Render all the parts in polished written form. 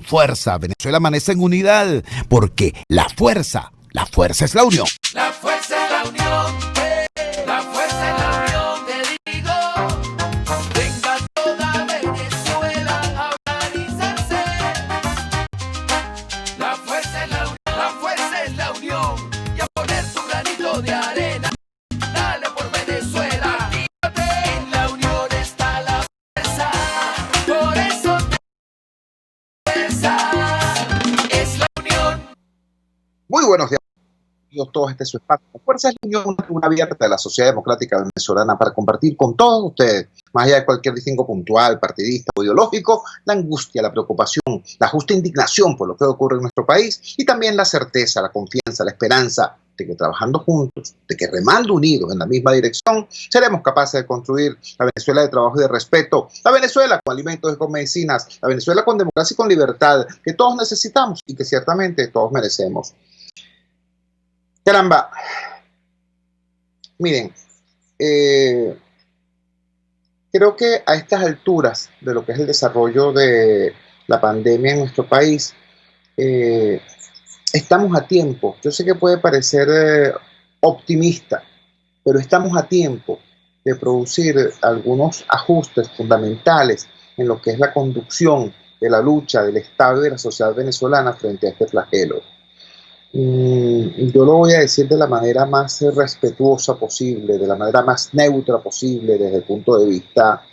fuerza. Venezuela amanece en unidad porque la fuerza es la unión. La fuerza es la unión, la fuerza es la unión, te digo. Venga toda Venezuela a organizarse. La fuerza es la unión, la fuerza es la unión. Y a poner tu granito de arena. Dale por Venezuela. En la unión está la fuerza. Por eso fuerza es la unión. Muy buenos días. Todos, este es su espacio. La Fuerza es la Unión, una tribuna abierta de la sociedad democrática venezolana para compartir con todos ustedes, más allá de cualquier distingo puntual, partidista o ideológico, la angustia, la preocupación, la justa indignación por lo que ocurre en nuestro país y también la certeza, la confianza, la esperanza de que trabajando juntos, de que remando unidos en la misma dirección, seremos capaces de construir la Venezuela de trabajo y de respeto, la Venezuela con alimentos y con medicinas, la Venezuela con democracia y con libertad, que todos necesitamos y que ciertamente todos merecemos. Caramba, miren, creo que a estas alturas de lo que es el desarrollo de la pandemia en nuestro país, estamos a tiempo. Yo sé que puede parecer optimista, pero estamos a tiempo de producir algunos ajustes fundamentales en lo que es la conducción de la lucha del Estado y de la sociedad venezolana frente a este flagelo. Yo lo voy a decir de la manera más respetuosa posible, de la manera más neutra posible desde el punto de vista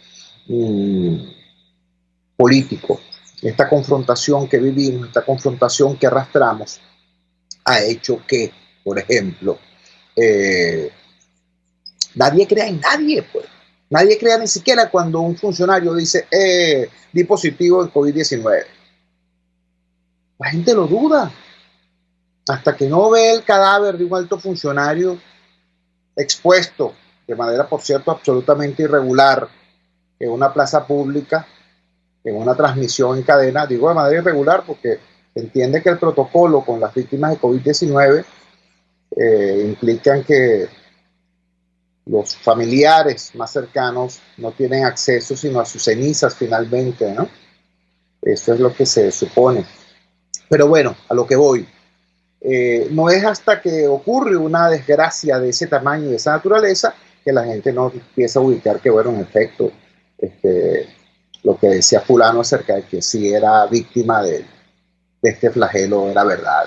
político. Esta confrontación que vivimos, esta confrontación que arrastramos, ha hecho que, por ejemplo, nadie crea en nadie, pues. Nadie crea ni siquiera cuando un funcionario dice, di positivo en COVID-19. La gente lo duda. Hasta que no ve el cadáver de un alto funcionario expuesto, de manera, por cierto, absolutamente irregular, en una plaza pública, en una transmisión en cadena, digo de manera irregular porque entiende que el protocolo con las víctimas de COVID-19 implican que los familiares más cercanos no tienen acceso sino a sus cenizas finalmente, ¿no? Eso es lo que se supone. Pero bueno, a lo que voy. No es hasta que ocurre una desgracia de ese tamaño y de esa naturaleza que la gente no empieza a ubicar que, bueno, en efecto, lo que decía fulano acerca de que si era víctima de este flagelo era verdad.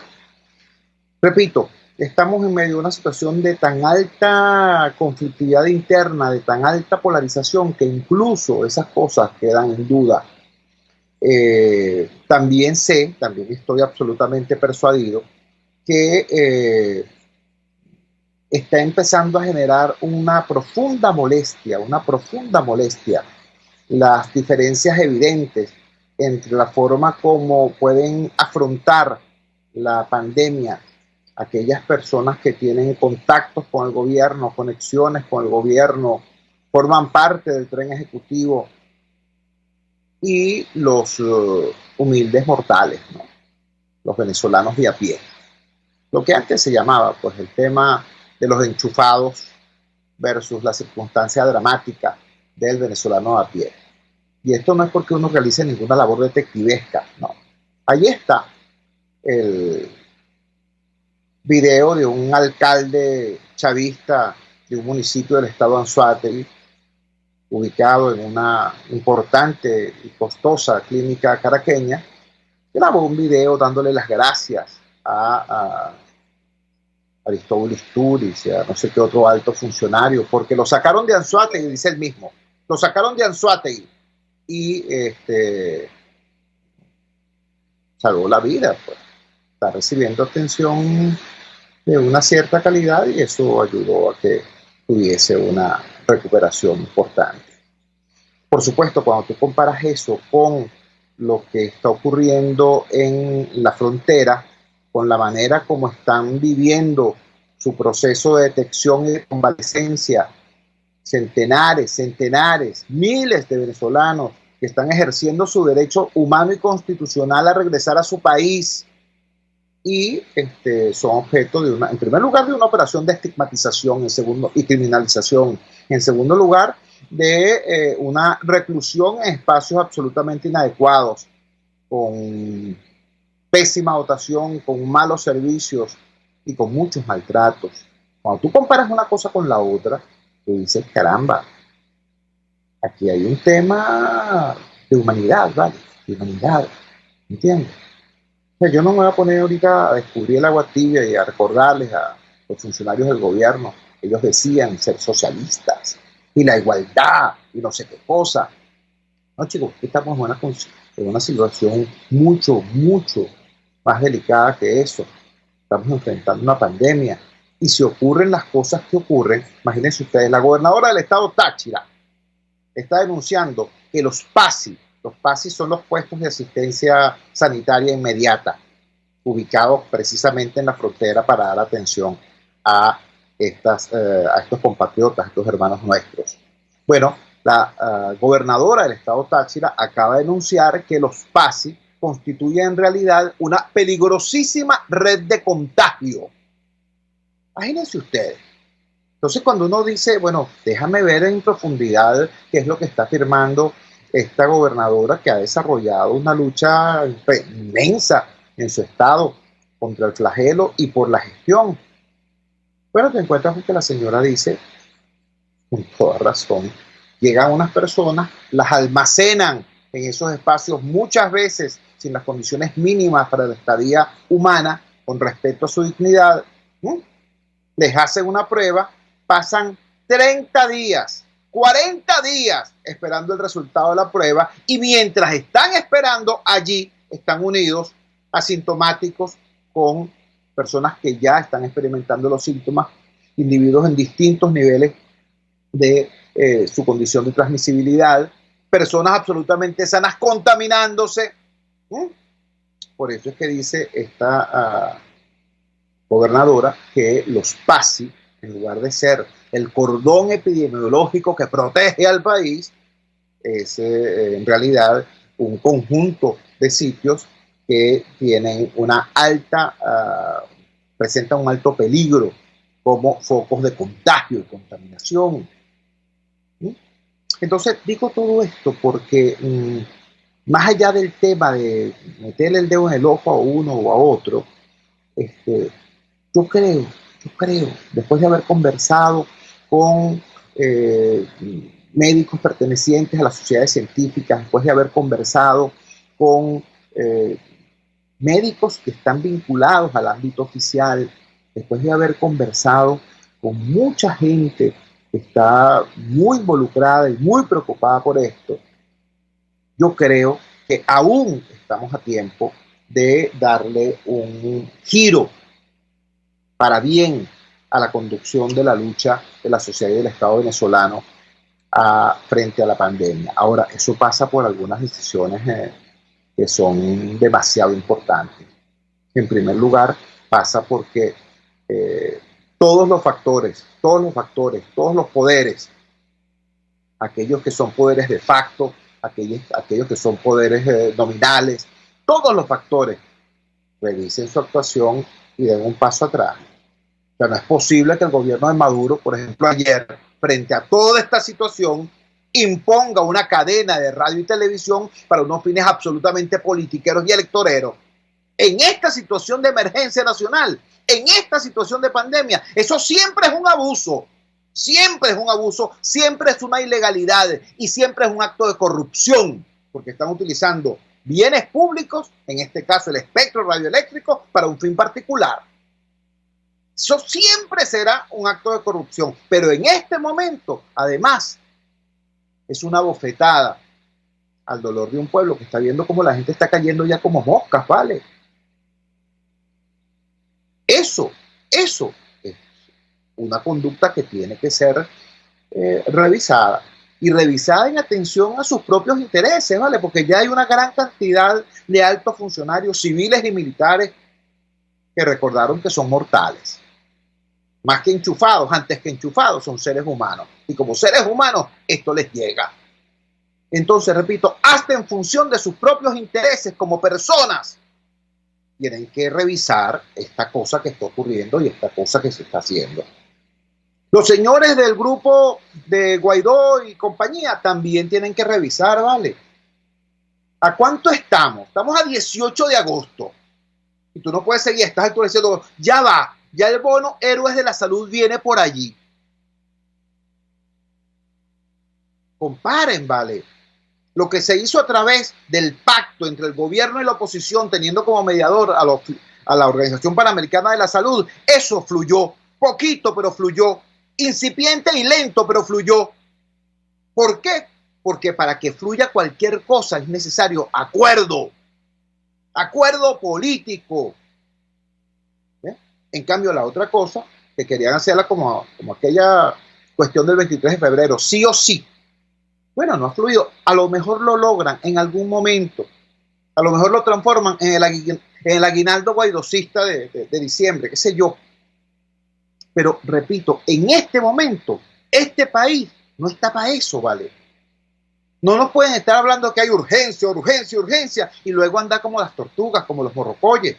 Repito, estamos en medio de una situación de tan alta conflictividad interna, de tan alta polarización, que incluso esas cosas quedan en duda. También estoy absolutamente persuadido que está empezando a generar una profunda molestia las diferencias evidentes entre la forma como pueden afrontar la pandemia aquellas personas que tienen contactos con el gobierno, conexiones con el gobierno, forman parte del tren ejecutivo, y los humildes mortales, ¿no? Los venezolanos de a pie. Lo que antes se llamaba, pues, el tema de los enchufados versus la circunstancia dramática del venezolano a pie. Y esto no es porque uno realice ninguna labor detectivesca, no. Ahí está el video de un alcalde chavista de un municipio del estado de Anzoátegui, ubicado en una importante y costosa clínica caraqueña, grabó un video dándole las gracias a Aristóbulo Istúriz y a no sé qué otro alto funcionario, porque lo sacaron de Anzoátegui, dice él mismo, lo sacaron de Anzoátegui y salvó la vida, pues. Está recibiendo atención de una cierta calidad y eso ayudó a que tuviese una recuperación importante. Por supuesto, cuando tú comparas eso con lo que está ocurriendo en la frontera, con la manera como están viviendo su proceso de detección y de convalecencia, centenares, miles de venezolanos que están ejerciendo su derecho humano y constitucional a regresar a su país y son objeto de en primer lugar, de una operación de estigmatización y criminalización, en segundo lugar, de una reclusión en espacios absolutamente inadecuados, con pésima dotación, con malos servicios y con muchos maltratos. Cuando tú comparas una cosa con la otra, tú dices, caramba, aquí hay un tema de humanidad, ¿vale? De humanidad, ¿entiendes? O sea, yo no me voy a poner ahorita a descubrir el agua tibia y a recordarles a los funcionarios del gobierno, ellos decían ser socialistas y la igualdad y no sé qué cosa. No, chicos, estamos en una situación mucho, mucho más delicada que eso. Estamos enfrentando una pandemia y si ocurren las cosas que ocurren, imagínense ustedes, la gobernadora del estado Táchira está denunciando que los PASI son los puestos de asistencia sanitaria inmediata, ubicados precisamente en la frontera para dar atención a estos compatriotas, a estos hermanos nuestros. Bueno, la gobernadora del estado Táchira acaba de denunciar que los PASI constituyen en realidad una peligrosísima red de contagio. Imagínense ustedes. Entonces, cuando uno dice, bueno, déjame ver en profundidad qué es lo que está afirmando esta gobernadora que ha desarrollado una lucha inmensa en su estado contra el flagelo y por la gestión. Bueno, te encuentras con que la señora dice, con toda razón, llegan unas personas, las almacenan en esos espacios muchas veces sin las condiciones mínimas para la estadía humana, con respeto a su dignidad, les hacen una prueba, pasan 30 días, 40 días esperando el resultado de la prueba y mientras están esperando allí están unidos asintomáticos con personas que ya están experimentando los síntomas, individuos en distintos niveles de su condición de transmisibilidad, personas absolutamente sanas contaminándose. Por eso es que dice esta gobernadora que los PASI, en lugar de ser el cordón epidemiológico que protege al país, es en realidad un conjunto de sitios que tienen una presentan un alto peligro como focos de contagio y contaminación. Entonces digo todo esto porque más allá del tema de meterle el dedo en el ojo a uno o a otro, yo creo, después de haber conversado con médicos pertenecientes a las sociedades científicas, después de haber conversado con médicos que están vinculados al ámbito oficial, después de haber conversado con mucha gente que está muy involucrada y muy preocupada por esto, yo creo que aún estamos a tiempo de darle un giro para bien a la conducción de la lucha de la sociedad y del Estado venezolano frente a la pandemia. Ahora, eso pasa por algunas decisiones que son demasiado importantes. En primer lugar, pasa porque todos los poderes, aquellos que son poderes de facto, aquellos que son poderes nominales, todos los factores revisen su actuación y den un paso atrás. O sea, no es posible que el gobierno de Maduro, por ejemplo, ayer, frente a toda esta situación, imponga una cadena de radio y televisión para unos fines absolutamente politiqueros y electoreros. En esta situación de emergencia nacional, en esta situación de pandemia, eso siempre es un abuso. Siempre es un abuso, siempre es una ilegalidad y siempre es un acto de corrupción, porque están utilizando bienes públicos, en este caso el espectro radioeléctrico, para un fin particular. Eso siempre será un acto de corrupción, pero en este momento, además, es una bofetada al dolor de un pueblo que está viendo cómo la gente está cayendo ya como moscas, ¿vale? Eso es una conducta que tiene que ser revisada y revisada en atención a sus propios intereses, ¿vale? Porque ya hay una gran cantidad de altos funcionarios civiles y militares que recordaron que son mortales. Más que enchufados, antes que enchufados, son seres humanos. Y como seres humanos, esto les llega. Entonces, repito, hasta en función de sus propios intereses como personas, tienen que revisar esta cosa que está ocurriendo y esta cosa que se está haciendo. Los señores del grupo de Guaidó y compañía también tienen que revisar, ¿vale? ¿A cuánto estamos? Estamos a 18 de agosto. Y tú no puedes seguir, estás actualizando. Ya va, ya el bono Héroes de la Salud viene por allí. Comparen, vale. Lo que se hizo a través del pacto entre el gobierno y la oposición, teniendo como mediador a la Organización Panamericana de la Salud, eso fluyó. Poquito, pero fluyó. Incipiente y lento, pero fluyó. ¿Por qué? Porque para que fluya cualquier cosa es necesario acuerdo. Acuerdo político. En cambio, la otra cosa, que querían hacerla como aquella cuestión del 23 de febrero, sí o sí. Bueno, no ha fluido. A lo mejor lo logran en algún momento. A lo mejor lo transforman en el aguinaldo guaidocista de diciembre, qué sé yo. Pero, repito, en este momento, este país no está para eso, ¿vale? No nos pueden estar hablando que hay urgencia, urgencia, urgencia, y luego andar como las tortugas, como los morrocoyes.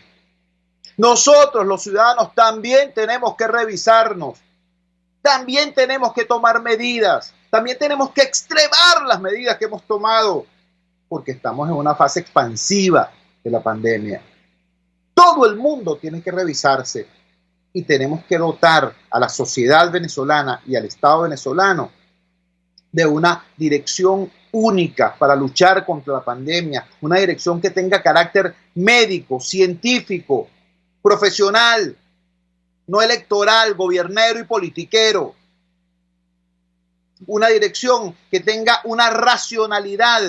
Nosotros, los ciudadanos, también tenemos que revisarnos. También tenemos que tomar medidas. También tenemos que extremar las medidas que hemos tomado, porque estamos en una fase expansiva de la pandemia. Todo el mundo tiene que revisarse y tenemos que dotar a la sociedad venezolana y al Estado venezolano de una dirección única para luchar contra la pandemia, una dirección que tenga carácter médico, científico, profesional, no electoral, gobiernero y politiquero. Una dirección que tenga una racionalidad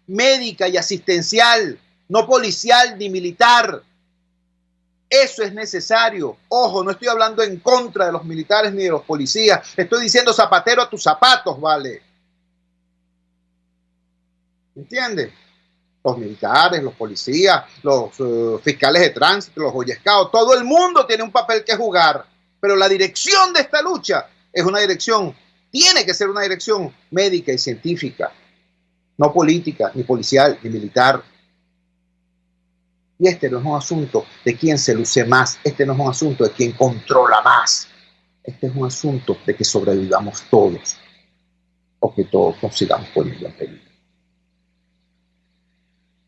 médica y asistencial, no policial ni militar. Eso es necesario. Ojo, no estoy hablando en contra de los militares ni de los policías. Estoy diciendo zapatero a tus zapatos, ¿vale? ¿Entiendes? Los militares, los policías, los fiscales de tránsito, los Boy Scouts, todo el mundo tiene un papel que jugar. Pero la dirección de esta lucha es una dirección, tiene que ser una dirección médica y científica, no política, ni policial, ni militar. Y este no es un asunto de quién se luce más, este no es un asunto de quién controla más, este es un asunto de que sobrevivamos todos, o que todos nos sigamos poniendo en peligro.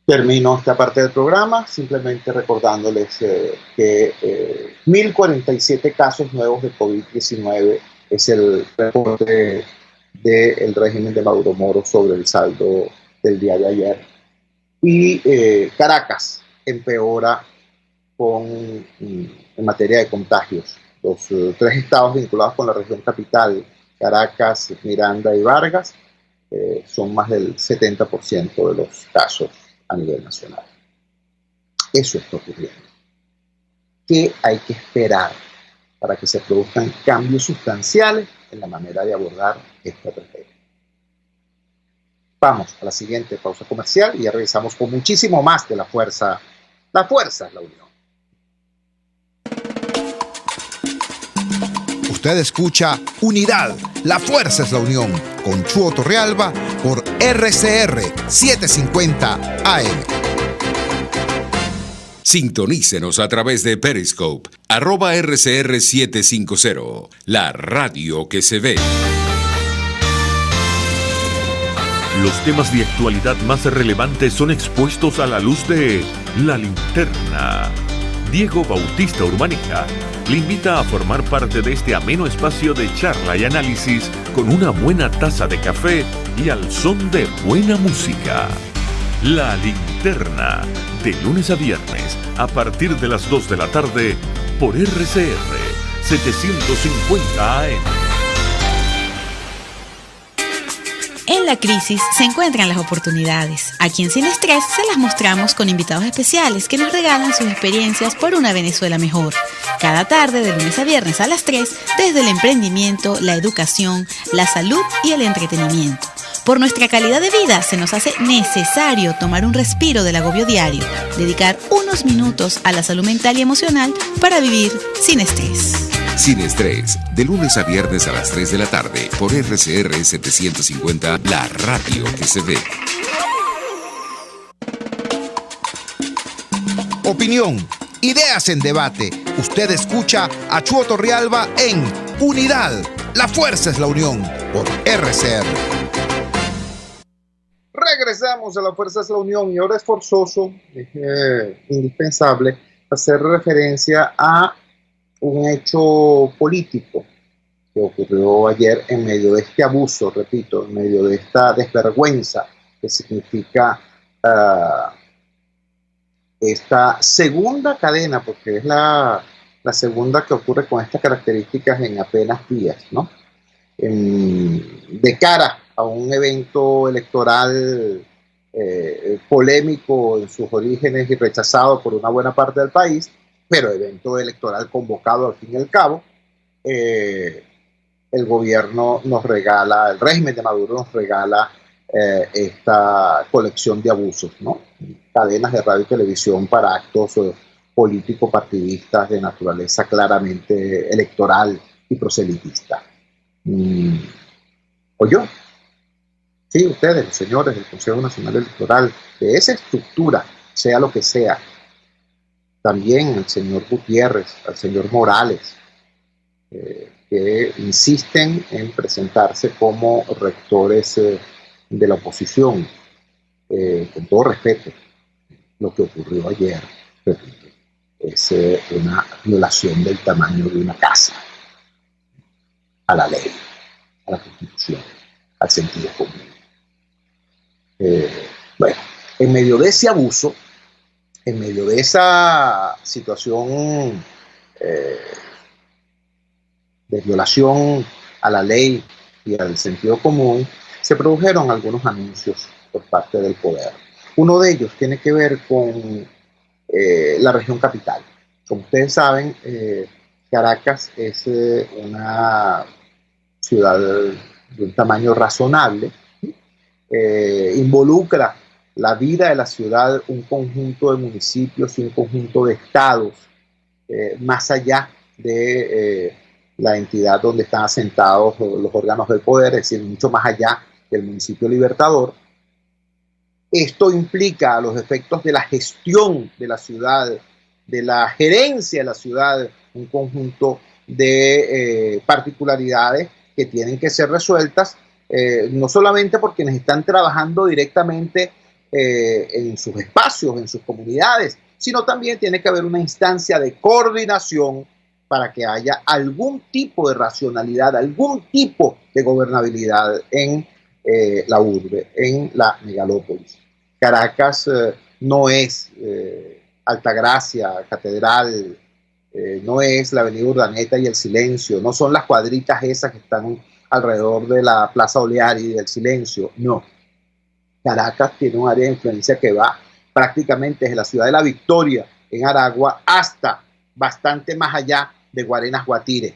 Termino esta parte del programa simplemente recordándoles que 1.047 casos nuevos de COVID-19 es el reporte del régimen de Maduro Moro sobre el saldo del día de ayer. Y Caracas empeora en materia de contagios. Los tres estados vinculados con la región capital, Caracas, Miranda y Vargas, son más del 70% de los casos a nivel nacional. Eso está ocurriendo. ¿Qué hay que esperar para que se produzcan cambios sustanciales en la manera de abordar esta tragedia? Vamos a la siguiente pausa comercial y ya regresamos con muchísimo más de La Fuerza. La fuerza es la unión. Usted escucha Unidad, la fuerza es la unión, con Chuo Torrealba por RCR 750 AM. Sintonícenos a través de Periscope, @RCR750, la radio que se ve. Los temas de actualidad más relevantes son expuestos a la luz de La Linterna. Diego Bautista Urbanija le invita a formar parte de este ameno espacio de charla y análisis con una buena taza de café y al son de buena música. La Linterna, de lunes a viernes, a partir de las 2 de la tarde, por RCR 750 AM. En la crisis se encuentran las oportunidades. Aquí en Sin Estrés se las mostramos con invitados especiales que nos regalan sus experiencias por una Venezuela mejor. Cada tarde, de lunes a viernes a las 3, desde el emprendimiento, la educación, la salud y el entretenimiento. Por nuestra calidad de vida se nos hace necesario tomar un respiro del agobio diario, dedicar unos minutos a la salud mental y emocional para vivir sin estrés. Sin Estrés, de lunes a viernes a las 3 de la tarde, por RCR 750, la radio que se ve. Opinión, ideas en debate. Usted escucha a Chuo Torrealba en Unidad, la fuerza es la unión, por RCR. regresamos a La Fuerza es la Unión y ahora es forzoso, es indispensable hacer referencia a un hecho político que ocurrió ayer en medio de este abuso, repito, en medio de esta desvergüenza que significa esta segunda cadena, porque es la segunda que ocurre con estas características en apenas días, ¿no? De cara a un evento electoral polémico en sus orígenes y rechazado por una buena parte del país, pero evento electoral convocado al fin y al cabo, el gobierno nos regala, el régimen de Maduro nos regala esta colección de abusos, ¿no? Cadenas de radio y televisión para actos políticos partidistas de naturaleza claramente electoral y proselitista. O yo, sí, ustedes, los señores del Consejo Nacional Electoral, de esa estructura, sea lo que sea, también al señor Gutiérrez, al señor Morales, que insisten en presentarse como rectores de la oposición, con todo respeto, lo que ocurrió ayer, repito, es una violación del tamaño de una casa, a la ley, a la Constitución, al sentido común. Bueno, en medio de ese abuso, en medio de esa situación de violación a la ley y al sentido común, se produjeron algunos anuncios por parte del poder. Uno de ellos tiene que ver con la región capital. Como ustedes saben, Caracas es una ciudad de un tamaño razonable, involucra la vida de la ciudad un conjunto de municipios y un conjunto de estados, más allá de la entidad donde están asentados los órganos del poder, es decir, mucho más allá del municipio libertador. Esto implica a los efectos de la gestión de la ciudad, de la gerencia de la ciudad, un conjunto de particularidades que tienen que ser resueltas, no solamente por quienes están trabajando directamente en sus espacios, en sus comunidades, sino también tiene que haber una instancia de coordinación para que haya algún tipo de racionalidad, algún tipo de gobernabilidad en la urbe, en la megalópolis. Caracas no es Altagracia, Catedral, no es la Avenida Urdaneta y el Silencio, no son las cuadritas esas que están alrededor de la Plaza Oleari y del Silencio, no. Caracas tiene un área de influencia que va prácticamente desde la ciudad de La Victoria, en Aragua, hasta bastante más allá de Guarenas Guatire,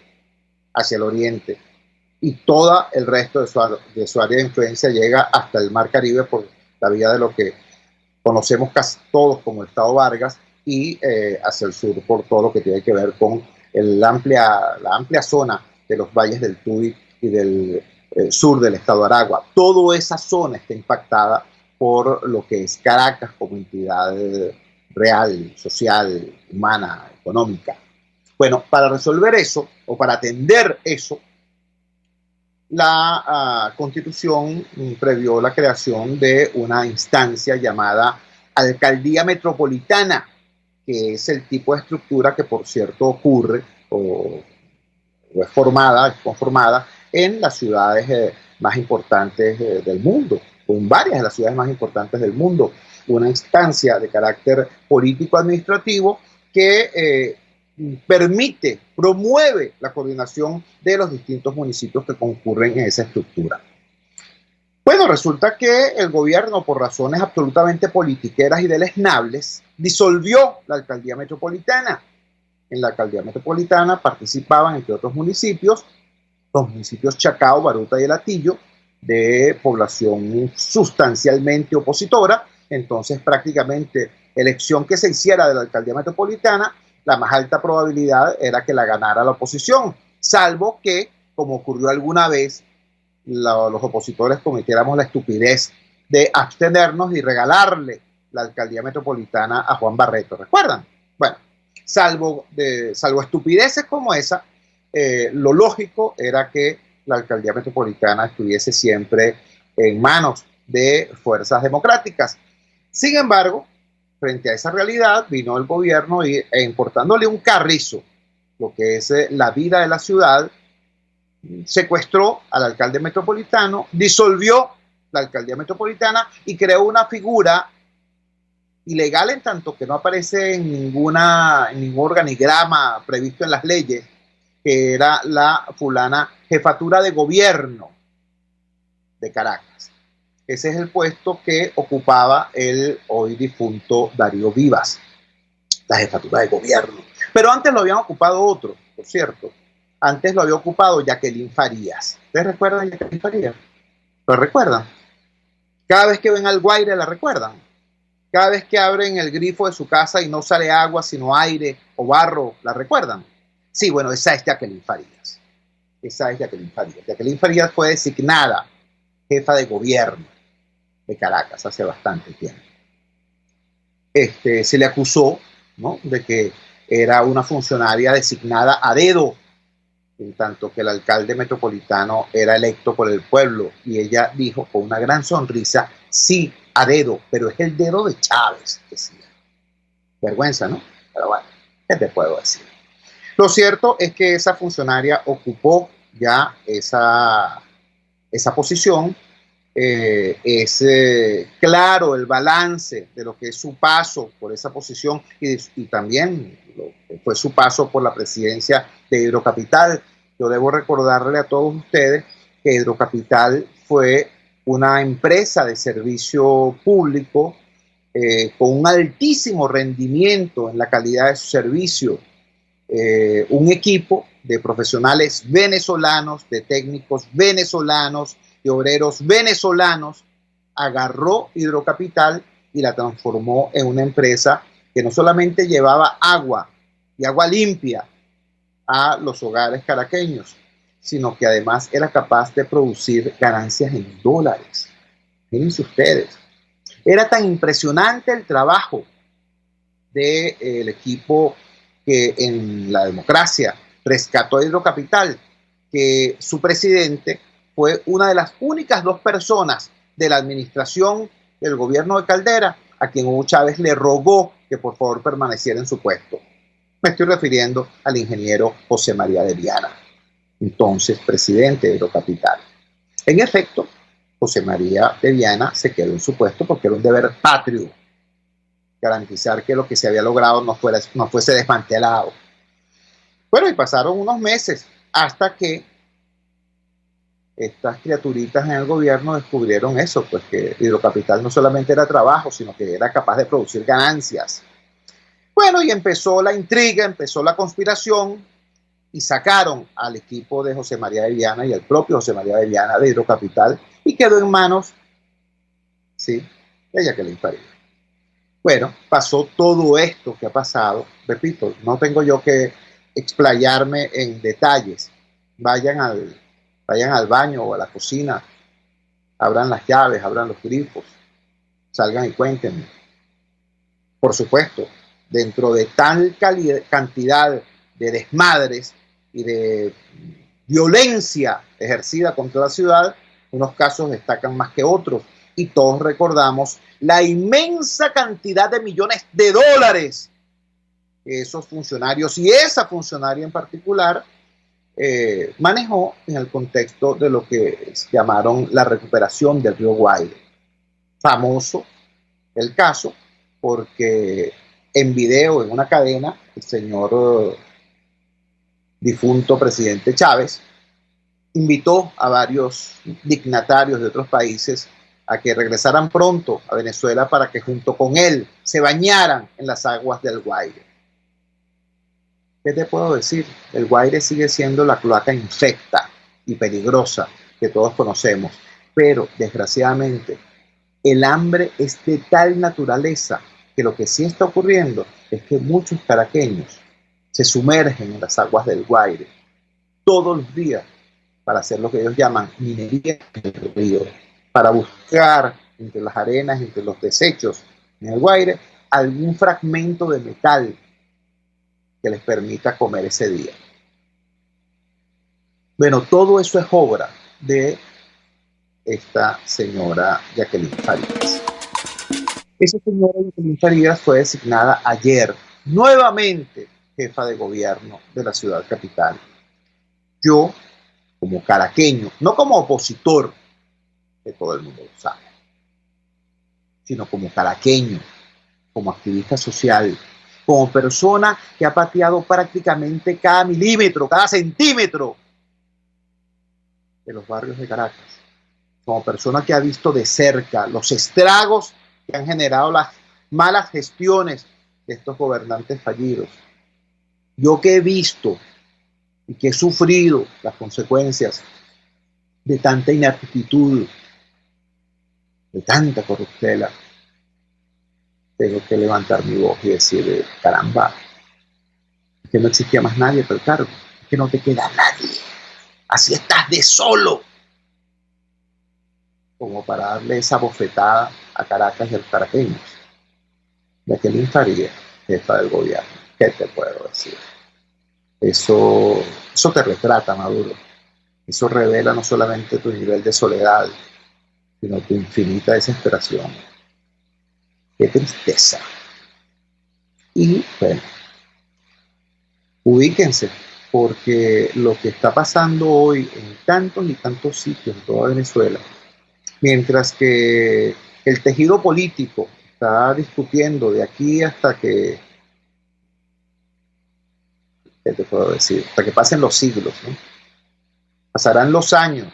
hacia el oriente. Y todo el resto de su área de influencia llega hasta el Mar Caribe por la vía de lo que conocemos casi todos como el Estado Vargas y hacia el sur por todo lo que tiene que ver con la amplia zona de los valles del Tuy y del sur del estado de Aragua. Toda esa zona está impactada por lo que es Caracas como entidad real, social, humana, económica. Bueno, para resolver eso, o para atender eso, la Constitución previó la creación de una instancia llamada Alcaldía Metropolitana, que es el tipo de estructura que, por cierto, ocurre o es conformada en las ciudades más importantes del mundo, o en varias de las ciudades más importantes del mundo. Una instancia de carácter político-administrativo que promueve la coordinación de los distintos municipios que concurren en esa estructura. Bueno, resulta que el gobierno, por razones absolutamente politiqueras y deleznables, disolvió la alcaldía metropolitana. En la alcaldía metropolitana participaban, entre otros municipios, los municipios Chacao, Baruta y El Hatillo, de población sustancialmente opositora. Entonces, prácticamente, elección que se hiciera de la alcaldía metropolitana, la más alta probabilidad era que la ganara la oposición, salvo que, como ocurrió alguna vez, los opositores cometiéramos la estupidez de abstenernos y regalarle la alcaldía metropolitana a Juan Barreto, ¿recuerdan? Bueno, salvo estupideces como esa, lo lógico era que la alcaldía metropolitana estuviese siempre en manos de fuerzas democráticas. Sin embargo, frente a esa realidad, vino el gobierno importándole un carrizo, lo que es la vida de la ciudad, secuestró al alcalde metropolitano, disolvió la alcaldía metropolitana y creó una figura ilegal en tanto que no aparece en ningún organigrama previsto en las leyes, que era la fulana jefatura de gobierno de Caracas. Ese es el puesto que ocupaba el hoy difunto Darío Vivas, la jefatura de gobierno. Pero antes lo habían ocupado otro, por cierto. Antes lo había ocupado Jacqueline Farías. ¿Ustedes recuerdan a Jacqueline Farías? ¿Lo recuerdan? Cada vez que ven al Guaire la recuerdan. Cada vez que abren el grifo de su casa y no sale agua, sino aire o barro, ¿la recuerdan? Sí, bueno, esa es Jacqueline Farías. Esa es Jacqueline Farías. Jacqueline Farías fue designada jefa de gobierno de Caracas hace bastante tiempo. Se le acusó, ¿no?, de que era una funcionaria designada a dedo, en tanto que el alcalde metropolitano era electo por el pueblo, y ella dijo con una gran sonrisa, sí, a dedo, pero es el dedo de Chávez, decía. Vergüenza, ¿no? Pero bueno, ¿qué te puedo decir? Lo cierto es que esa funcionaria ocupó ya esa posición. Es claro el balance de lo que es su paso por esa posición y también lo que fue su paso por la presidencia de Hidrocapital. Yo debo recordarle a todos ustedes que Hidrocapital fue una empresa de servicio público con un altísimo rendimiento en la calidad de su servicio, un equipo de profesionales venezolanos, de técnicos venezolanos, de obreros venezolanos, agarró Hidrocapital y la transformó en una empresa que no solamente llevaba agua y agua limpia a los hogares caraqueños, sino que además era capaz de producir ganancias en dólares. Fíjense ustedes, era tan impresionante el trabajo del equipo que en la democracia rescató a Hidrocapital, que su presidente fue una de las únicas 2 personas de la administración del gobierno de Caldera a quien Hugo Chávez le rogó que por favor permaneciera en su puesto. Me estoy refiriendo al ingeniero José María de Viana, entonces presidente de Hidrocapital. En efecto, José María de Viana se quedó en su puesto porque era un deber patrio garantizar que lo que se había logrado no fuese desmantelado. Bueno, y pasaron unos meses hasta que estas criaturitas en el gobierno descubrieron eso, pues que Hidrocapital no solamente era trabajo, sino que era capaz de producir ganancias. Bueno, y empezó la intriga, empezó la conspiración, y sacaron al equipo de José María de Viana y al propio José María de Viana de Hidrocapital, y quedó en manos, sí, de Jacqueline Farías. Bueno, pasó todo esto que ha pasado. Repito, no tengo yo que explayarme en detalles. Vayan al baño o a la cocina, abran las llaves, abran los grifos, salgan y cuéntenme. Por supuesto, dentro de tal cantidad de desmadres y de violencia ejercida contra la ciudad, unos casos destacan más que otros, y todos recordamos la inmensa cantidad de millones de dólares que esos funcionarios y esa funcionaria en particular manejó en el contexto de lo que llamaron la recuperación del río Guaire. Famoso el caso porque en video, en una cadena, el señor difunto presidente Chávez invitó a varios dignatarios de otros países a que regresaran pronto a Venezuela para que junto con él se bañaran en las aguas del Guaire. ¿Qué te puedo decir? El Guaire sigue siendo la cloaca infecta y peligrosa que todos conocemos, pero desgraciadamente el hambre es de tal naturaleza que lo que sí está ocurriendo es que muchos caraqueños se sumergen en las aguas del Guaire todos los días para hacer lo que ellos llaman minería en el río, para buscar entre las arenas, entre los desechos en el Guaire, algún fragmento de metal que les permita comer ese día. Bueno, todo eso es obra de esta señora Jacqueline Farías. Esa señora Jacqueline Farías fue designada ayer nuevamente jefa de gobierno de la ciudad capital. Yo, como caraqueño, no como opositor, que todo el mundo lo sabe, sino como caraqueño, como activista social, como persona que ha pateado prácticamente cada milímetro, cada centímetro de los barrios de Caracas, como persona que ha visto de cerca los estragos que han generado las malas gestiones de estos gobernantes fallidos. Yo que he visto y que he sufrido las consecuencias de tanta ineptitud, de tanta corruptela, tengo que levantar mi voz y decir, caramba, es que no existía más nadie para el cargo, es que no te queda nadie, así estás de solo, como para darle esa bofetada a Caracas y a los caraqueños. Jacqueline Farías, jefa del gobierno, ¿qué te puedo decir? Eso te retrata, Maduro. Eso revela no solamente tu nivel de soledad, sino tu infinita desesperación. Qué tristeza. Y bueno, ubíquense, porque lo que está pasando hoy en tantos y tantos sitios en toda Venezuela, mientras que el tejido político está discutiendo de aquí hasta que, ¿qué te puedo decir? Hasta que pasen los siglos, ¿no? Pasarán los años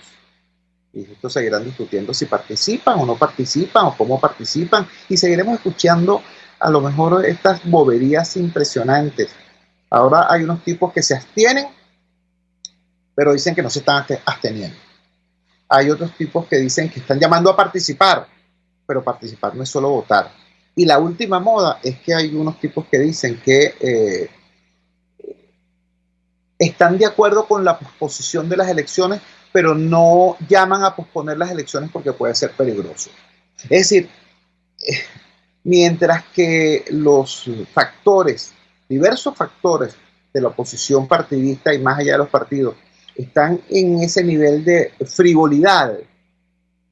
y estos seguirán discutiendo si participan o no participan o cómo participan, y seguiremos escuchando a lo mejor estas boberías impresionantes. Ahora hay unos tipos que se abstienen, pero dicen que no se están absteniendo. Hay otros tipos que dicen que están llamando a participar, pero participar no es solo votar. Y la última moda es que hay unos tipos que dicen que están de acuerdo con la posposición de las elecciones, pero no llaman a posponer las elecciones porque puede ser peligroso. Es decir, mientras que los factores, diversos factores de la oposición partidista y más allá de los partidos, están en ese nivel de frivolidad.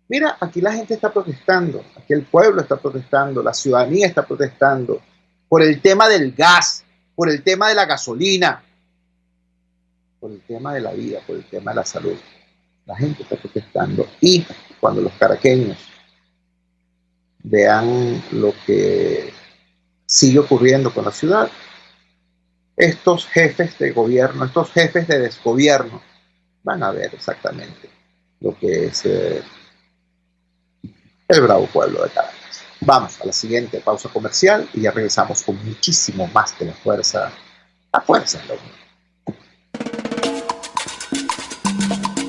Mira, aquí la gente está protestando, aquí el pueblo está protestando, la ciudadanía está protestando por el tema del gas, por el tema de la gasolina, por el tema de la vida, por el tema de la salud. La gente está protestando, y cuando los caraqueños vean lo que sigue ocurriendo con la ciudad, estos jefes de gobierno, estos jefes de desgobierno, van a ver exactamente lo que es el bravo pueblo de Caracas. Vamos a la siguiente pausa comercial y ya regresamos con muchísimo más de la fuerza es la unión.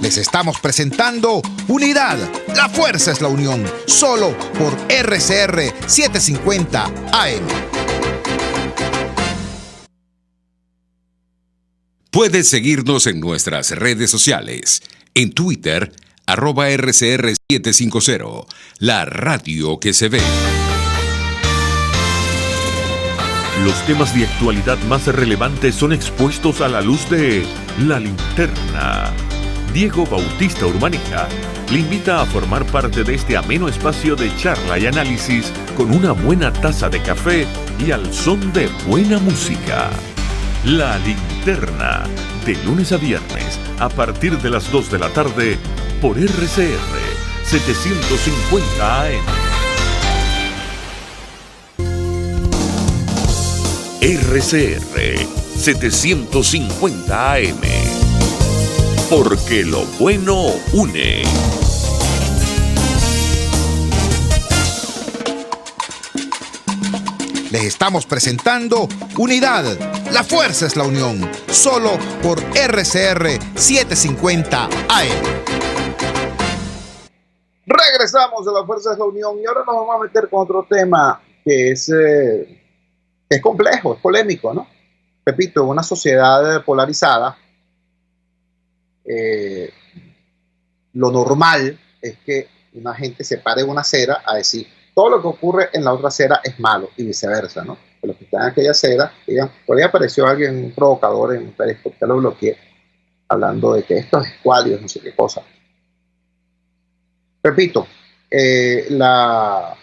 Les estamos presentando Unidad, la fuerza es la unión, solo por RCR 750 AM. Puedes seguirnos en nuestras redes sociales. En Twitter, @RCR750, la radio que se ve. Los temas de actualidad más relevantes son expuestos a la luz de La Linterna. Diego Bautista Urbaneja le invita a formar parte de este ameno espacio de charla y análisis con una buena taza de café y al son de buena música. La Linterna, de lunes a viernes, a partir de las 2 de la tarde, por RCR 750 AM. RCR 750 AM. Porque lo bueno une. Les estamos presentando Unidad, la fuerza es la unión, solo por RCR 750 AM. Regresamos a la fuerza es la unión y ahora nos vamos a meter con otro tema que es complejo, es polémico, ¿no? Repito, en una sociedad polarizada, lo normal es que una gente se pare en una acera a decir todo lo que ocurre en la otra acera es malo y viceversa, ¿no? Que los que están en aquella acera digan, por ahí apareció alguien, un provocador en un periscope, que lo bloqueé, hablando de que esto es escuálido, no sé qué cosa. Repito, la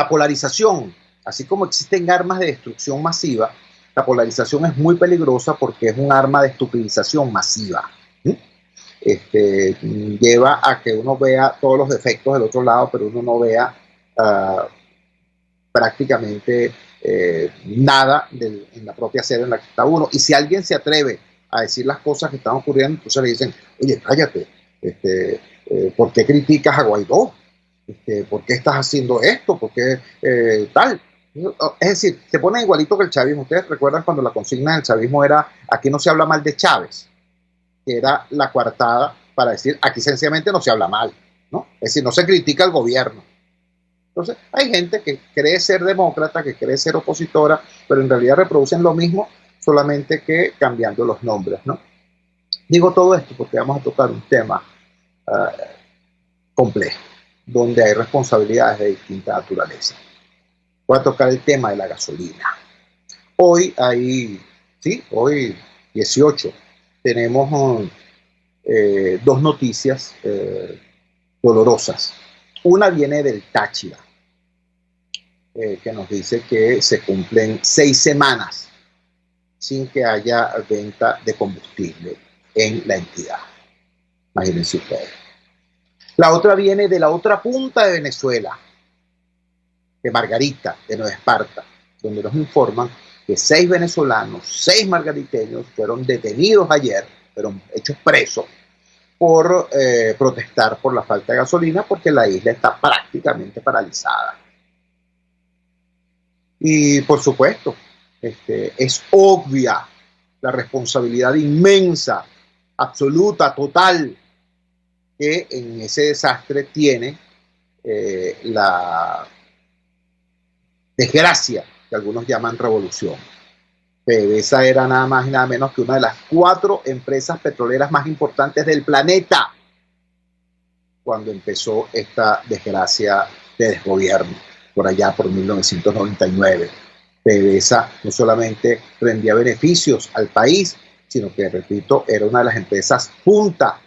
polarización, así como existen armas de destrucción masiva, la polarización es muy peligrosa porque es un arma de estupidización masiva. Lleva a que uno vea todos los defectos del otro lado, pero uno no vea prácticamente nada en la propia sede en la que está uno. Y si alguien se atreve a decir las cosas que están ocurriendo, entonces le dicen, oye, cállate, ¿por qué criticas a Guaidó? ¿Por qué estás haciendo esto? ¿Por qué tal? Es decir, se pone igualito que el chavismo. Ustedes recuerdan cuando la consigna del chavismo era, aquí no se habla mal de Chávez, que era la coartada para decir, aquí sencillamente no se habla mal, ¿no? Es decir, no se critica al gobierno. Entonces, hay gente que cree ser demócrata, que cree ser opositora, pero en realidad reproducen lo mismo, solamente que cambiando los nombres, ¿no? Digo todo esto porque vamos a tocar un tema complejo, donde hay responsabilidades de distinta naturaleza. Voy a tocar el tema de la gasolina. Hoy 18, tenemos dos noticias dolorosas. Una viene del Táchira, que nos dice que se cumplen 6 semanas sin que haya venta de combustible en la entidad. Imagínense ustedes. La otra viene de la otra punta de Venezuela, de Margarita, de Nueva Esparta, donde nos informan que 6 venezolanos, 6 margariteños fueron detenidos ayer, fueron hechos presos por protestar por la falta de gasolina, porque la isla está prácticamente paralizada. Y por supuesto, es obvia la responsabilidad inmensa, absoluta, total, que en ese desastre tiene la desgracia que algunos llaman revolución. PDVSA era nada más y nada menos que una de las 4 empresas petroleras más importantes del planeta cuando empezó esta desgracia de desgobierno, por allá por 1999. PDVSA no solamente rendía beneficios al país, sino que, repito, era una de las empresas punta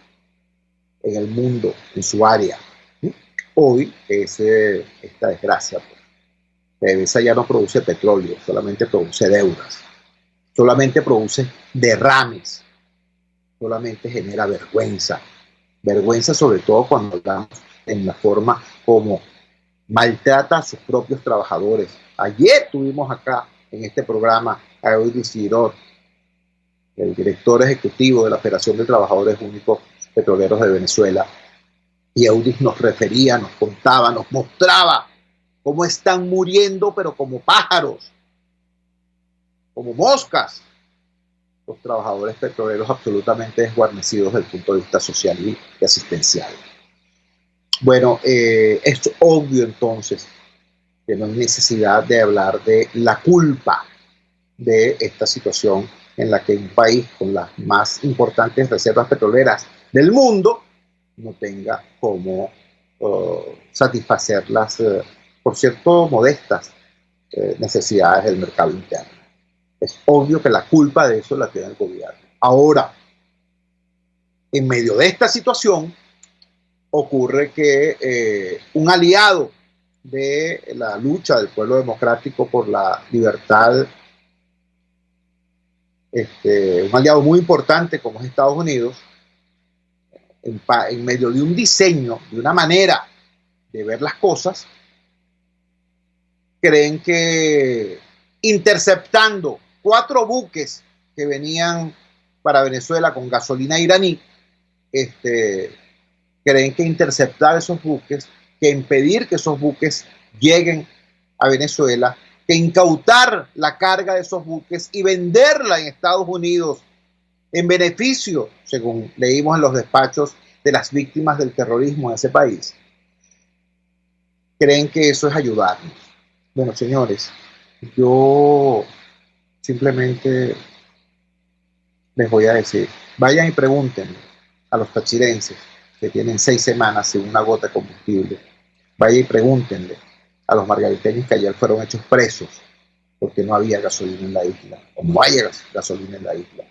en el mundo, en su área. Hoy es esta desgracia. PDVSA ya no produce petróleo, solamente produce deudas, solamente produce derrames, solamente genera vergüenza. Vergüenza sobre todo cuando hablamos en la forma como maltrata a sus propios trabajadores. Ayer tuvimos acá en este programa a Eudis Girón, el director ejecutivo de la Federación de Trabajadores Únicos Petroleros de Venezuela, y Eudis nos refería, nos contaba, nos mostraba cómo están muriendo, pero como pájaros, como moscas, los trabajadores petroleros absolutamente desguarnecidos desde el punto de vista social y asistencial. Bueno, es obvio entonces que no hay necesidad de hablar de la culpa de esta situación en la que un país con las más importantes reservas petroleras del mundo no tenga cómo satisfacer las, por cierto, modestas necesidades del mercado interno. Es obvio que la culpa de eso la tiene el gobierno. Ahora, en medio de esta situación, ocurre que un aliado de la lucha del pueblo democrático por la libertad, un aliado muy importante como es Estados Unidos, en medio de un diseño, de una manera de ver las cosas, creen que interceptando 4 buques que venían para Venezuela con gasolina iraní, creen que interceptar esos buques, que impedir que esos buques lleguen a Venezuela, que incautar la carga de esos buques y venderla en Estados Unidos en beneficio, según leímos en los despachos, de las víctimas del terrorismo en ese país. Creen que eso es ayudarnos. Bueno, señores, yo simplemente les voy a decir, vayan y pregúntenle a los tachirenses que tienen 6 semanas sin una gota de combustible. Vayan y pregúntenle a los margariteños que ayer fueron hechos presos porque no había gasolina en la isla, o no hay gasolina en la isla.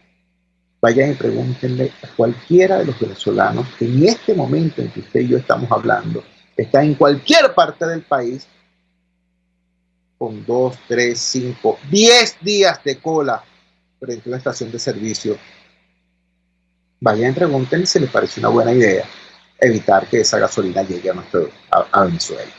Vayan y pregúntenle a cualquiera de los venezolanos que en este momento en que usted y yo estamos hablando, está en cualquier parte del país, con 2, 3, 5, 10 días de cola frente a una estación de servicio. Vayan y pregúntenle si les parece una buena idea evitar que esa gasolina llegue a Venezuela.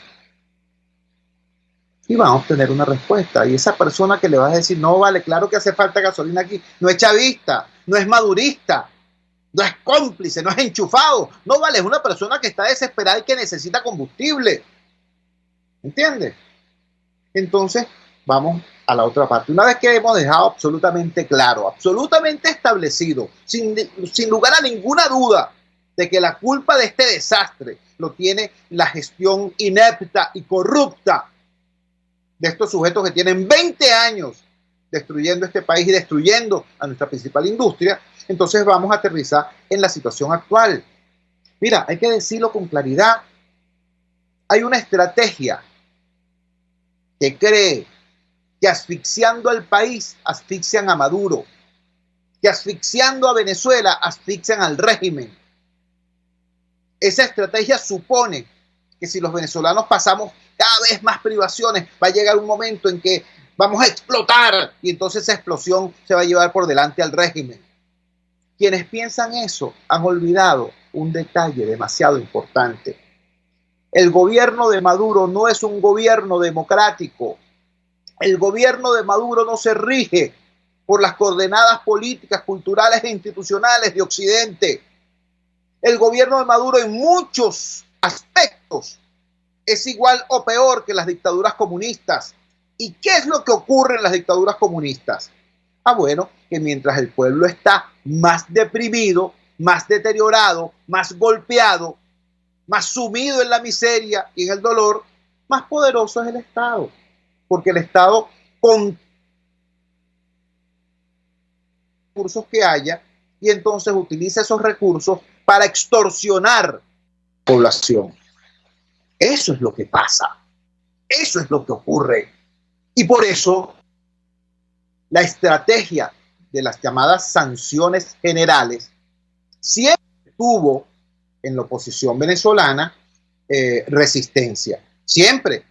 Y van a obtener una respuesta. Y esa persona que le va a decir, no vale, claro que hace falta gasolina aquí, no es chavista, no es madurista, no es cómplice, no es enchufado, no vale, es una persona que está desesperada y que necesita combustible. ¿Entiendes? Entonces, vamos a la otra parte. Una vez que hemos dejado absolutamente claro, absolutamente establecido, sin lugar a ninguna duda, de que la culpa de este desastre lo tiene la gestión inepta y corrupta de estos sujetos que tienen 20 años destruyendo este país y destruyendo a nuestra principal industria, entonces vamos a aterrizar en la situación actual. Mira, hay que decirlo con claridad. Hay una estrategia que cree que asfixiando al país asfixian a Maduro, que asfixiando a Venezuela asfixian al régimen. Esa estrategia supone que si los venezolanos pasamos cada vez más privaciones, va a llegar un momento en que vamos a explotar y entonces esa explosión se va a llevar por delante al régimen. Quienes piensan eso han olvidado un detalle demasiado importante. El gobierno de Maduro no es un gobierno democrático. El gobierno de Maduro no se rige por las coordenadas políticas, culturales e institucionales de Occidente. El gobierno de Maduro en muchos aspectos es igual o peor que las dictaduras comunistas. ¿Y qué es lo que ocurre en las dictaduras comunistas? Bueno, que mientras el pueblo está más deprimido, más deteriorado, más golpeado, más sumido en la miseria y en el dolor, más poderoso es el Estado. Porque el Estado, con recursos que haya, y entonces utiliza esos recursos para extorsionar población. Eso es lo que pasa. Eso es lo que ocurre. Y por eso la estrategia de las llamadas sanciones generales siempre tuvo en la oposición venezolana resistencia. Siempre.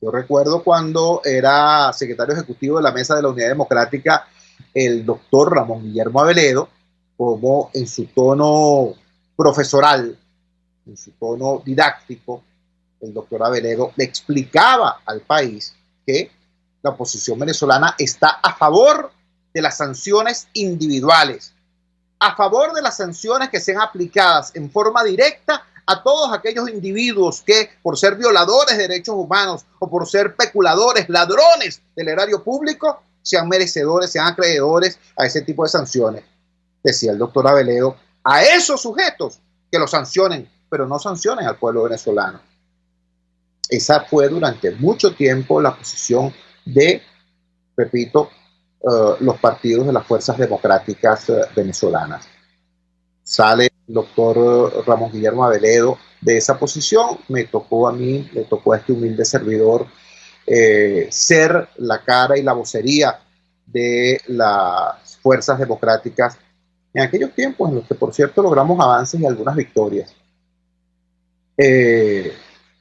Yo recuerdo cuando era secretario ejecutivo de la Mesa de la Unidad Democrática, el doctor Ramón Guillermo Aveledo, como en su tono profesoral, en su tono didáctico, el doctor Aveledo le explicaba al país que la oposición venezolana está a favor de las sanciones individuales, a favor de las sanciones que sean aplicadas en forma directa a todos aquellos individuos que, por ser violadores de derechos humanos o por ser peculadores, ladrones del erario público, sean merecedores, sean acreedores a ese tipo de sanciones. Decía el doctor Aveledo, a esos sujetos que los sancionen, pero no sancionen al pueblo venezolano. Esa fue durante mucho tiempo la posición de, repito, los partidos de las fuerzas democráticas venezolanas. Sale el doctor Ramón Guillermo Aveledo de esa posición, me tocó a mí, le tocó a este humilde servidor ser la cara y la vocería de las fuerzas democráticas en aquellos tiempos en los que, por cierto, logramos avances y algunas victorias.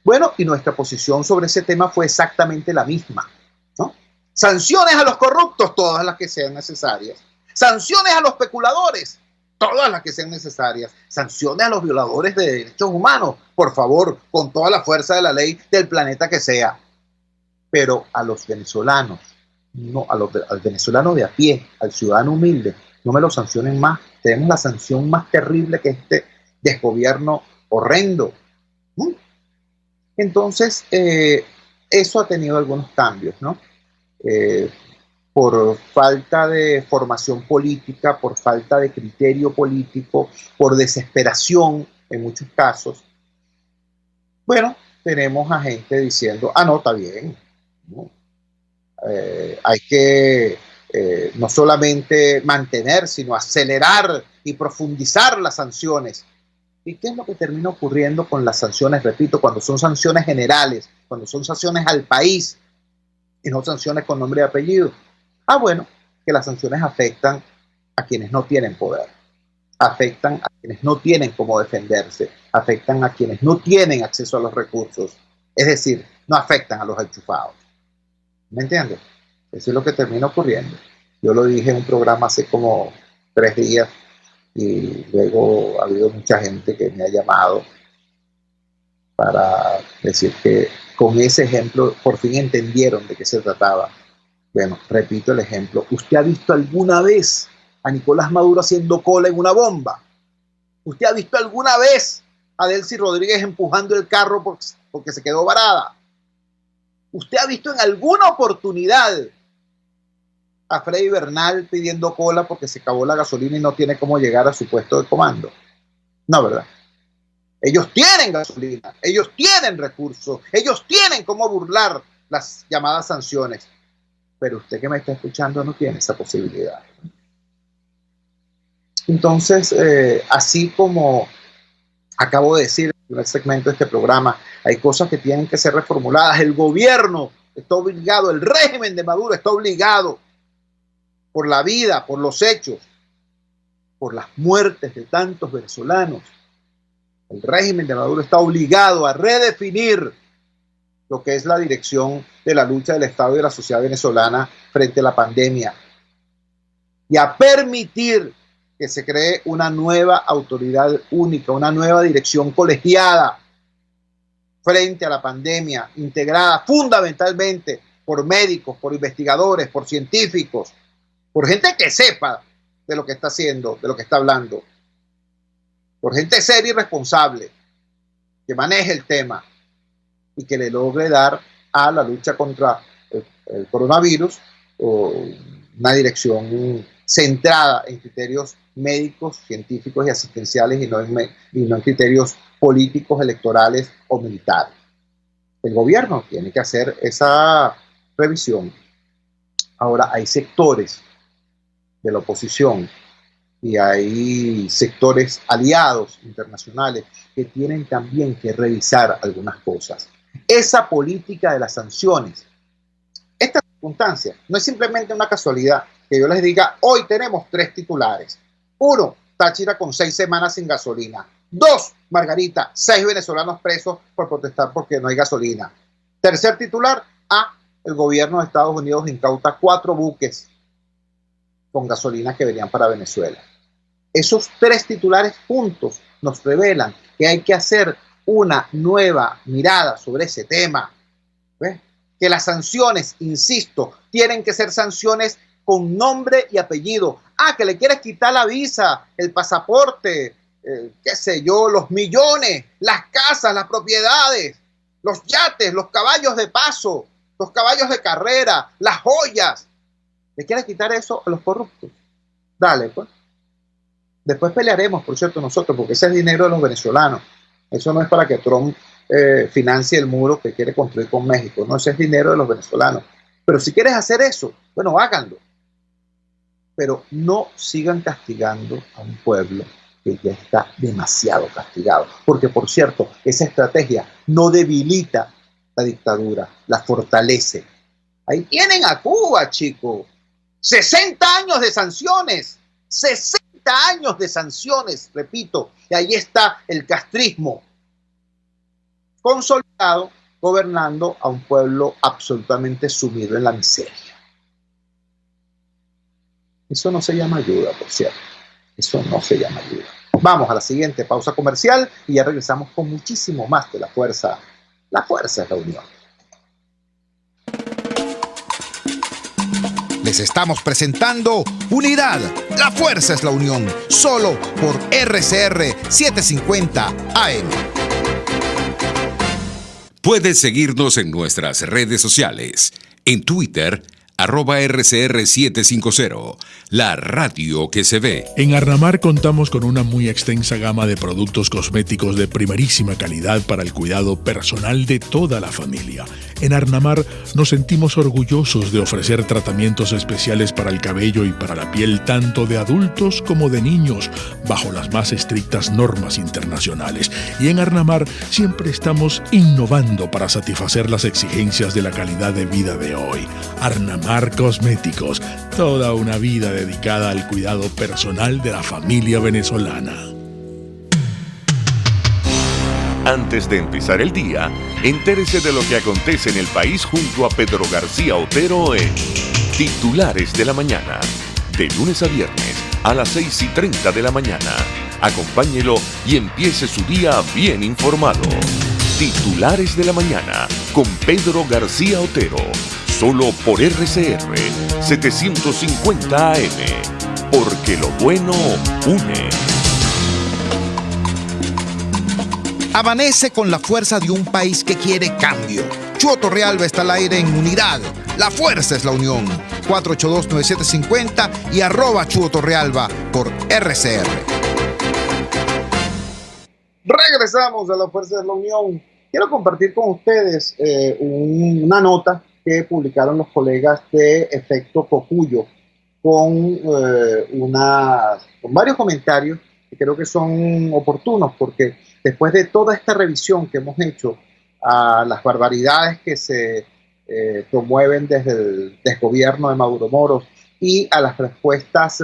Bueno, y nuestra posición sobre ese tema fue exactamente la misma, ¿no? Sanciones a los corruptos, todas las que sean necesarias. Sanciones a los especuladores, todas las que sean necesarias. Sanciones a los violadores de derechos humanos, por favor, con toda la fuerza de la ley del planeta que sea. Pero a los venezolanos, no, al venezolano de a pie, al ciudadano humilde, no me lo sancionen más. Tenemos la sanción más terrible que este desgobierno horrendo. Entonces, eso ha tenido algunos cambios, ¿no? Por falta de formación política, por falta de criterio político, por desesperación en muchos casos. Bueno, tenemos a gente diciendo, no, está bien, ¿no? Hay que no solamente mantener, sino acelerar y profundizar las sanciones. ¿Y qué es lo que termina ocurriendo con las sanciones? Repito, cuando son sanciones generales, cuando son sanciones al país y no sanciones con nombre y apellido. Bueno, que las sanciones afectan a quienes no tienen poder, afectan a quienes no tienen cómo defenderse, afectan a quienes no tienen acceso a los recursos, es decir, no afectan a los enchufados. ¿Me entiendes? Eso es lo que termina ocurriendo. Yo lo dije en un programa hace como 3 días y luego ha habido mucha gente que me ha llamado para decir que con ese ejemplo por fin entendieron de qué se trataba. Bueno, repito el ejemplo. ¿Usted ha visto alguna vez a Nicolás Maduro haciendo cola en una bomba? ¿Usted ha visto alguna vez a Delcy Rodríguez empujando el carro porque se quedó varada? ¿Usted ha visto en alguna oportunidad a Freddy Bernal pidiendo cola porque se acabó la gasolina y no tiene cómo llegar a su puesto de comando? No, ¿verdad? Ellos tienen gasolina, ellos tienen recursos, ellos tienen cómo burlar las llamadas sanciones. Pero usted que me está escuchando no tiene esa posibilidad. Entonces, así como acabo de decir en el segmento de este programa, hay cosas que tienen que ser reformuladas. El gobierno está obligado, el régimen de Maduro está obligado por la vida, por los hechos, por las muertes de tantos venezolanos. El régimen de Maduro está obligado a redefinir lo que es la dirección de la lucha del Estado y de la sociedad venezolana frente a la pandemia y a permitir que se cree una nueva autoridad única, una nueva dirección colegiada frente a la pandemia, integrada fundamentalmente por médicos, por investigadores, por científicos, por gente que sepa de lo que está haciendo, de lo que está hablando, por gente seria y responsable, que maneje el tema y que le logre dar a la lucha contra el coronavirus una dirección centrada en criterios médicos, científicos y asistenciales y no en criterios políticos, electorales o militares. El gobierno tiene que hacer esa revisión. Ahora, hay sectores de la oposición y hay sectores aliados internacionales que tienen también que revisar algunas cosas. Esa política de las sanciones, esta circunstancia, no es simplemente una casualidad que yo les diga, hoy tenemos 3 titulares. 1, Táchira con 6 semanas sin gasolina. 2, Margarita, 6 venezolanos presos por protestar porque no hay gasolina. Tercer titular, el gobierno de Estados Unidos incauta 4 buques con gasolina que venían para Venezuela. Esos 3 titulares juntos nos revelan que hay que hacer una nueva mirada sobre ese tema. ¿Ves? Que las sanciones, insisto, tienen que ser sanciones con nombre y apellido. Que le quieres quitar la visa, el pasaporte, qué sé yo, los millones, las casas, las propiedades, los yates, los caballos de paso, los caballos de carrera, las joyas. ¿Le quieres quitar eso a los corruptos? Dale, pues. Después pelearemos, por cierto, nosotros, porque ese es dinero de los venezolanos. Eso no es para que Trump financie el muro que quiere construir con México. No, ese es dinero de los venezolanos. Pero si quieres hacer eso, bueno, háganlo. Pero no sigan castigando a un pueblo que ya está demasiado castigado. Porque, por cierto, esa estrategia no debilita la dictadura, la fortalece. Ahí tienen a Cuba, chicos. 60 años de sanciones. 60 años de sanciones, repito. Y ahí está el castrismo consolidado, gobernando a un pueblo absolutamente sumido en la miseria. Eso no se llama ayuda, por cierto. Eso no se llama ayuda. Vamos a la siguiente pausa comercial y ya regresamos con muchísimo más de La Fuerza. La Fuerza es la unión. Les estamos presentando Unidad. La Fuerza es la unión. Solo por RCR 750 AM. Puedes seguirnos en nuestras redes sociales. En Twitter, @RCR750, la radio que se ve. En Arnamar contamos con una muy extensa gama de productos cosméticos de primerísima calidad para el cuidado personal de toda la familia. En Arnamar nos sentimos orgullosos de ofrecer tratamientos especiales para el cabello y para la piel tanto de adultos como de niños, bajo las más estrictas normas internacionales. Y en Arnamar siempre estamos innovando para satisfacer las exigencias de la calidad de vida de hoy. Arnamar Cosméticos, toda una vida dedicada al cuidado personal de la familia venezolana. Antes de empezar el día, entérese de lo que acontece en el país junto a Pedro García Otero en Titulares de la Mañana. De lunes a viernes a las 6:30 de la mañana. Acompáñelo y empiece su día bien informado. Titulares de la Mañana con Pedro García Otero. Solo por RCR 750 AM. Porque lo bueno une. Amanece con la fuerza de un país que quiere cambio. Chuo Torrealba está al aire en Unidad. La fuerza es la unión. 482-9750 y @Chuo Torrealba por RCR. Regresamos a la fuerza de la unión. Quiero compartir con ustedes una nota que publicaron los colegas de Efecto Cocuyo con varios comentarios que creo que son oportunos, porque después de toda esta revisión que hemos hecho a las barbaridades que se promueven desde el desgobierno de Maduro Moros y a las respuestas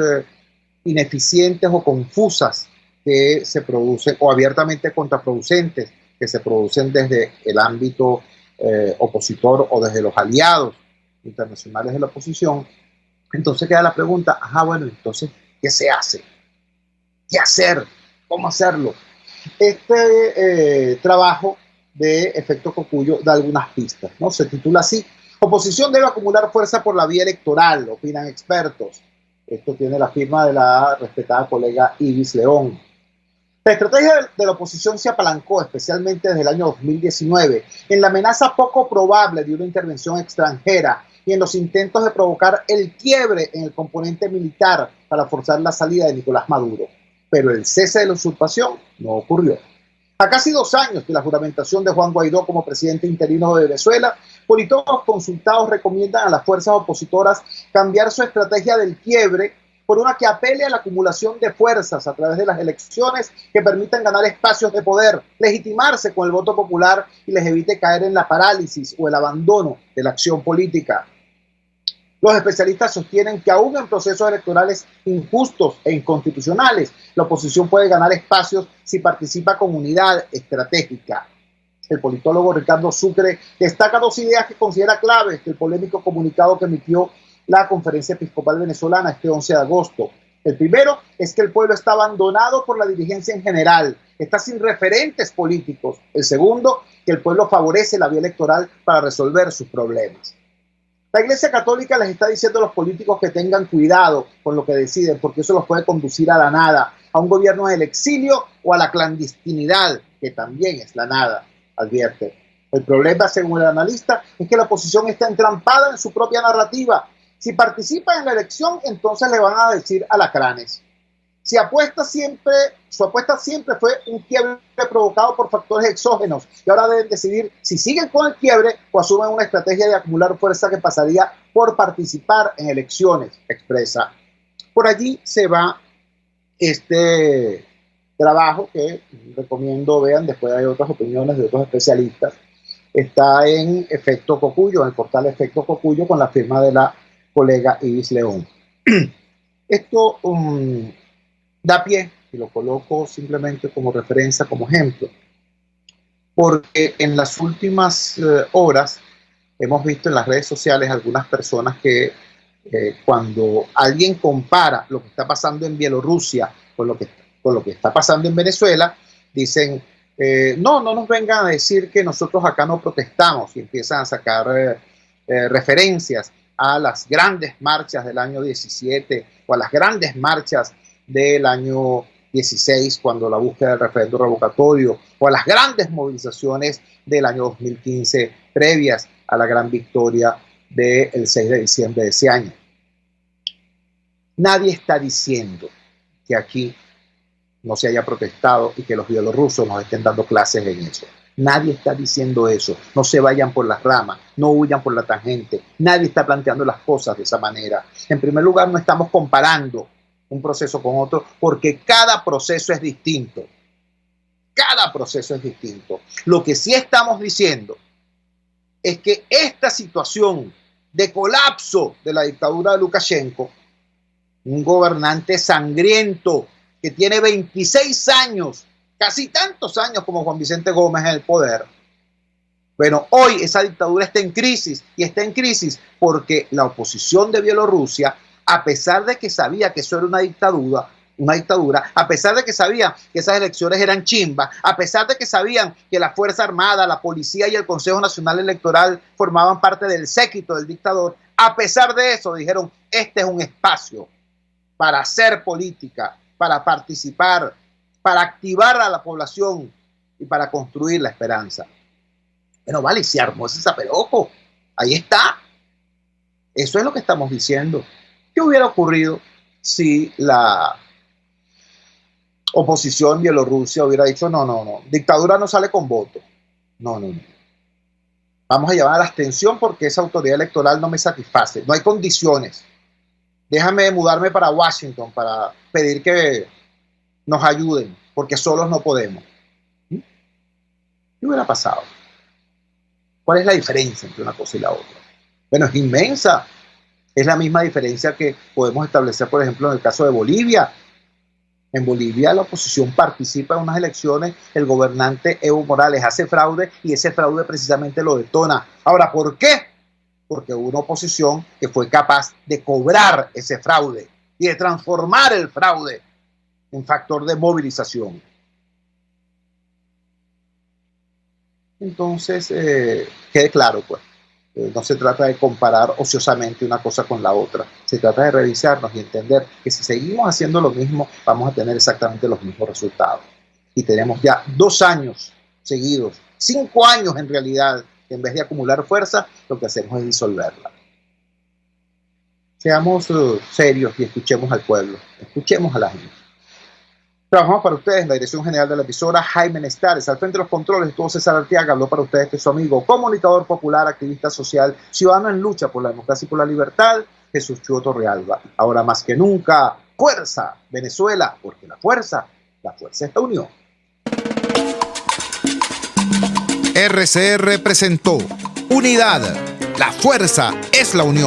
ineficientes o confusas que se producen, o abiertamente contraproducentes, que se producen desde el ámbito opositor o desde los aliados internacionales de la oposición, entonces queda la pregunta, bueno, entonces, ¿qué se hace? ¿Qué hacer? ¿Cómo hacerlo? Este trabajo de Efecto Cocuyo da algunas pistas, ¿no? Se titula así: Oposición debe acumular fuerza por la vía electoral, opinan expertos. Esto tiene la firma de la respetada colega Ibis León. La estrategia de la oposición se apalancó, especialmente desde el año 2019, en la amenaza poco probable de una intervención extranjera y en los intentos de provocar el quiebre en el componente militar para forzar la salida de Nicolás Maduro. Pero el cese de la usurpación no ocurrió. A casi 2 años de la juramentación de Juan Guaidó como presidente interino de Venezuela, politólogos consultados recomiendan a las fuerzas opositoras cambiar su estrategia del quiebre por una que apele a la acumulación de fuerzas a través de las elecciones que permitan ganar espacios de poder, legitimarse con el voto popular y les evite caer en la parálisis o el abandono de la acción política. Los especialistas sostienen que aún en procesos electorales injustos e inconstitucionales, la oposición puede ganar espacios si participa con unidad estratégica. El politólogo Ricardo Sucre destaca 2 ideas que considera claves del polémico comunicado que emitió la Conferencia Episcopal Venezolana este 11 de agosto. El primero es que el pueblo está abandonado por la dirigencia en general, está sin referentes políticos. El segundo, que el pueblo favorece la vía electoral para resolver sus problemas. La Iglesia Católica les está diciendo a los políticos que tengan cuidado con lo que deciden, porque eso los puede conducir a la nada, a un gobierno del exilio o a la clandestinidad, que también es la nada, advierte. El problema, según el analista, es que la oposición está entrampada en su propia narrativa. Si participa en la elección, entonces le van a decir alacranes. Su apuesta siempre fue un quiebre provocado por factores exógenos y ahora deben decidir si siguen con el quiebre o asumen una estrategia de acumular fuerza que pasaría por participar en elecciones, expresa. Por allí se va este trabajo que recomiendo vean, después hay otras opiniones de otros especialistas. Está en Efecto Cocuyo, en el portal Efecto Cocuyo, con la firma de la colega Ibis León. Esto da pie, y lo coloco simplemente como referencia, como ejemplo, porque en las últimas horas hemos visto en las redes sociales algunas personas que cuando alguien compara lo que está pasando en Bielorrusia con lo que está pasando en Venezuela, dicen, no nos vengan a decir que nosotros acá no protestamos, y empiezan a sacar referencias a las grandes marchas del año 17 o a las grandes marchas del año 16, cuando la búsqueda del referendo revocatorio, o a las grandes movilizaciones del año 2015 previas a la gran victoria del 6 de diciembre de ese año. Nadie está diciendo que aquí no se haya protestado y que los bielorrusos nos estén dando clases en eso. Nadie está diciendo eso. No se vayan por las ramas, no huyan por la tangente. Nadie está planteando las cosas de esa manera. En primer lugar, no estamos comparando un proceso con otro porque cada proceso es distinto. Cada proceso es distinto. Lo que sí estamos diciendo es que esta situación de colapso de la dictadura de Lukashenko, un gobernante sangriento que tiene 26 años, casi tantos años como Juan Vicente Gómez en el poder. Bueno, hoy esa dictadura está en crisis y está en crisis porque la oposición de Bielorrusia, a pesar de que sabía que eso era una dictadura, a pesar de que sabían que esas elecciones eran chimbas, a pesar de que sabían que la Fuerza Armada, la Policía y el Consejo Nacional Electoral formaban parte del séquito del dictador, a pesar de eso dijeron, este es un espacio para hacer política, para participar, para activar a la población y para construir la esperanza. Bueno, vale, se armó ese zaperoco. Ahí está. Eso es lo que estamos diciendo. ¿Qué hubiera ocurrido si la oposición en Bielorrusia hubiera dicho, no, dictadura no sale con voto? No. Vamos a llevar a la abstención porque esa autoridad electoral no me satisface. No hay condiciones. Déjame mudarme para Washington para pedir que nos ayuden, porque solos no podemos. ¿Qué hubiera pasado? ¿Cuál es la diferencia entre una cosa y la otra? Bueno, es inmensa. Es la misma diferencia que podemos establecer, por ejemplo, en el caso de Bolivia. En Bolivia la oposición participa en unas elecciones, el gobernante Evo Morales hace fraude y ese fraude precisamente lo detona. Ahora, ¿por qué? Porque hubo una oposición que fue capaz de cobrar ese fraude y de transformar el fraude en factor de movilización. Entonces, quede claro, pues, no se trata de comparar ociosamente una cosa con la otra. Se trata de revisarnos y entender que si seguimos haciendo lo mismo, vamos a tener exactamente los mismos resultados. Y tenemos ya 2 años seguidos, 5 años en realidad, que en vez de acumular fuerza, lo que hacemos es disolverla. Seamos serios y escuchemos al pueblo, escuchemos a la gente. Trabajamos para ustedes en la dirección general de la emisora, Jaime Nestares. Al frente de los controles estuvo César Arteaga. Habló para ustedes que su amigo, comunicador popular, activista social, ciudadano en lucha por la democracia y por la libertad, Jesús Chuo Torrealba. Ahora más que nunca, fuerza, Venezuela, porque la fuerza es la unión. RCR presentó Unidad. La fuerza es la unión.